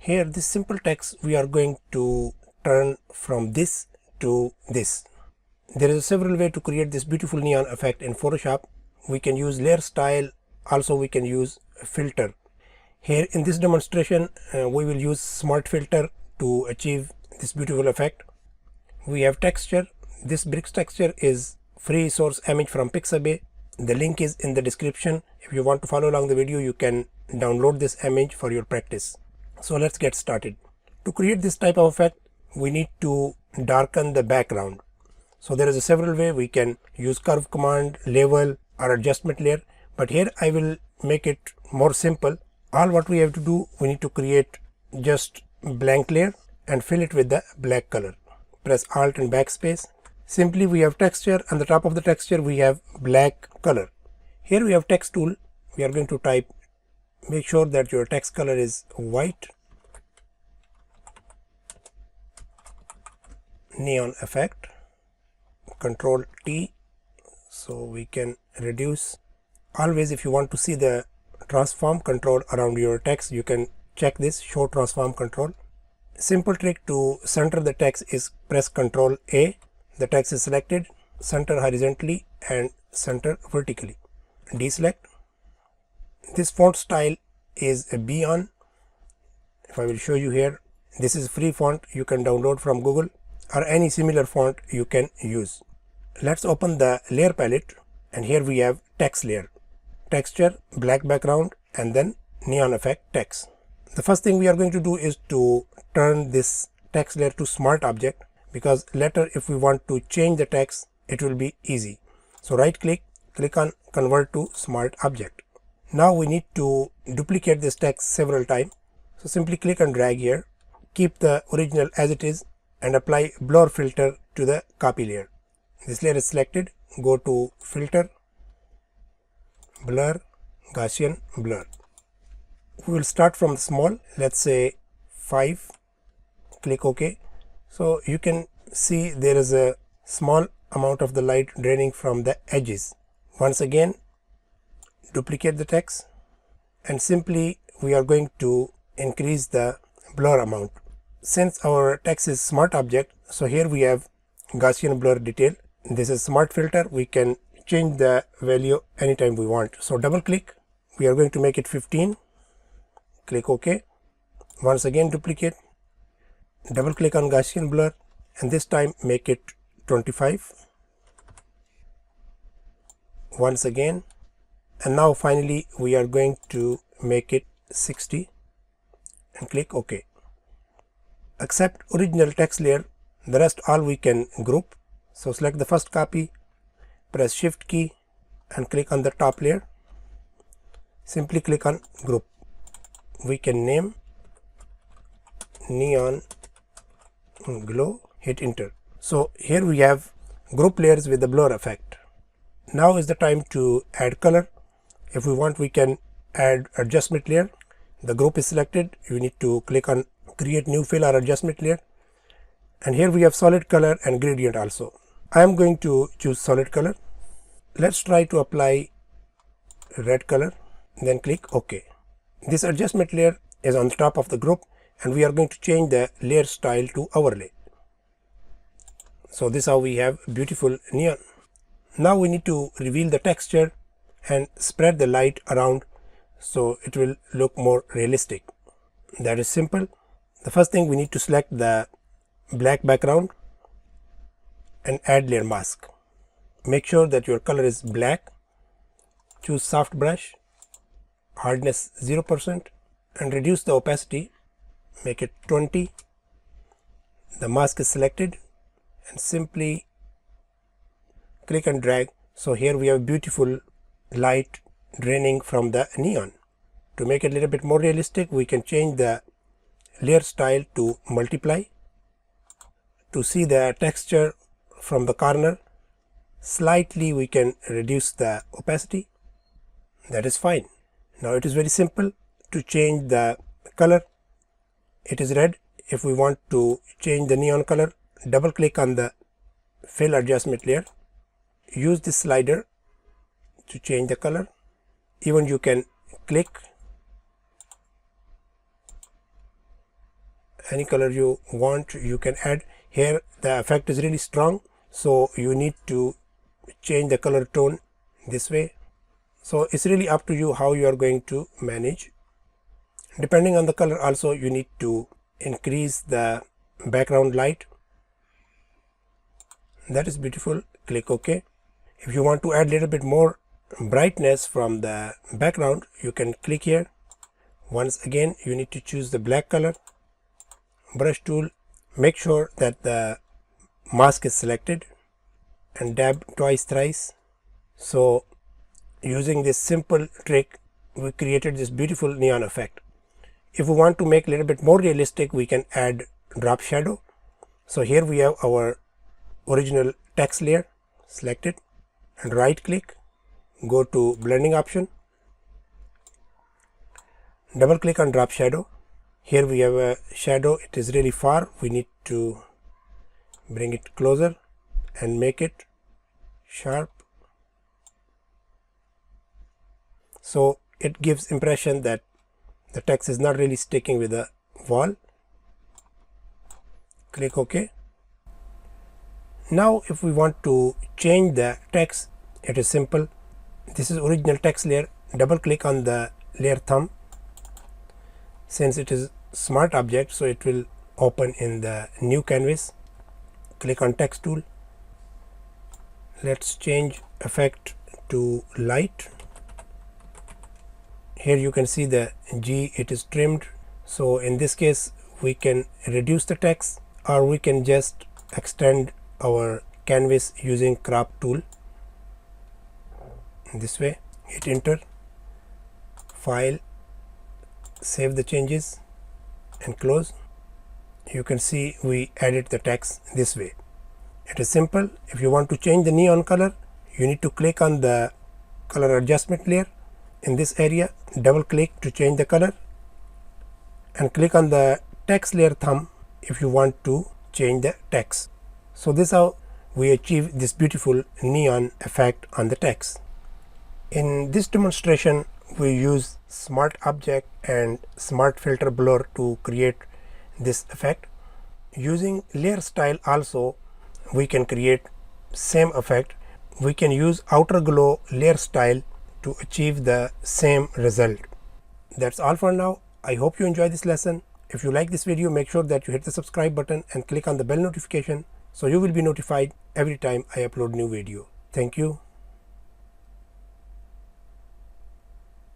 Here this simple text we are going to turn from this to this. There is several ways to create this beautiful neon effect in Photoshop. We can use layer style, also we can use filter. Here in this demonstration we will use smart filter to achieve this beautiful effect. We have texture. This bricks texture is free source image from Pixabay. The link is in the description. If you want to follow along the video, you can download this image for your practice. So let's get started. To create this type of effect, we need to darken the background. So there is a several way. We can use curve command, level or adjustment layer, but here I will make it more simple. All what we have to do, we need to create just blank layer and fill it with the black color. Press Alt and backspace. Simply we have texture, and the top of the texture we have black color. Here we have text tool. We are going to type, make sure that your text color is white, neon effect, Control T, so we can reduce. Always if you want to see the transform control around your text, you can check this show transform control. Simple trick to center the text is press Ctrl A. The text is selected, center horizontally and center vertically. Deselect. This font style is a Beyond. If I will show you here, this is free font you can download from Google, or any similar font you can use. Let's open the layer palette, and here we have text layer, texture, black background, and then neon effect text. The first thing we are going to do is to turn this text layer to smart object, because later if we want to change the text, it will be easy. So right click, click on convert to smart object. Now we need to duplicate this text several times. So simply click and drag here, keep the original as it is, and apply blur filter to the copy layer. This layer is selected, go to filter, blur, Gaussian blur. We will start from small, let's say 5, click OK. So you can see there is a small amount of the light draining from the edges. Once again, duplicate the text, and simply we are going to increase the blur amount. Since our text is smart object, so here we have Gaussian blur detail. This is smart filter. We can change the value anytime we want. So double click, we are going to make it 15, click OK. Once again duplicate, double click on Gaussian blur, and this time make it 25. Once again, and now finally we are going to make it 60 and click OK. Except original text layer, the rest all we can group. So select the first copy, press Shift key and click on the top layer. Simply click on group. We can name neon glow, hit enter. So here we have group layers with the blur effect. Now is the time to add color. If we want, we can add adjustment layer. The group is selected. You need to click on create new fill or adjustment layer, and here we have solid color and gradient also. I am going to choose solid color. Let's try to apply red color, then click OK. This adjustment layer is on the top of the group, and we are going to change the layer style to overlay. So this is how we have beautiful neon. Now we need to reveal the texture and spread the light around so it will look more realistic. That is simple. The first thing, we need to select the black background and add layer mask. Make sure that your color is black. Choose soft brush, hardness 0%, and reduce the opacity, make it 20. The mask is selected, and simply click and drag. So here we have beautiful light draining from the neon. To make it a little bit more realistic, we can change the layer style to multiply. To see the texture from the corner, slightly we can reduce the opacity. That is fine. Now it is very simple to change the color. It is red. If we want to change the neon color, double click on the fill adjustment layer. Use this slider to change the color. Even you can click any color you want you can add. Here the effect is really strong, so you need to change the color tone this way. So it's really up to you how you are going to manage. Depending on the color also, you need to increase the background light. That is beautiful. Click OK. If you want to add a little bit more brightness from the background, you can click here. Once again, you need to choose the black color, brush tool, make sure that the mask is selected and dab twice, thrice. So using this simple trick, we created this beautiful neon effect. If we want to make a little bit more realistic, we can add drop shadow. So here we have our original text layer, select it and right click, go to blending option, double click on drop shadow. Here we have a shadow, it is really far, we need to bring it closer and make it sharp. So it gives impression that the text is not really sticking with the wall. Click OK. Now if we want to change the text, it is simple. This is original text layer, double click on the layer thumb. Since it is smart object, so it will open in the new canvas. Click on text tool. Let's change effect to light. Here you can see the G, it is trimmed. So in this case we can reduce the text, or we can just extend our canvas using crop tool. This way, hit enter, file, save the changes and close. You can see we added the text this way. It is simple. If you want to change the neon color, you need to click on the color adjustment layer. In this area, double click to change the color and click on the text layer thumb if you want to change the text. So this is how we achieve this beautiful neon effect on the text. In this demonstration, we use smart object and smart filter blur to create this effect. Using layer style also, we can create same effect. We can use outer glow layer style to achieve the same result. That's all for now. I hope you enjoyed this lesson. If you like this video, make sure that you hit the subscribe button and click on the bell notification so you will be notified every time I upload new video. Thank you.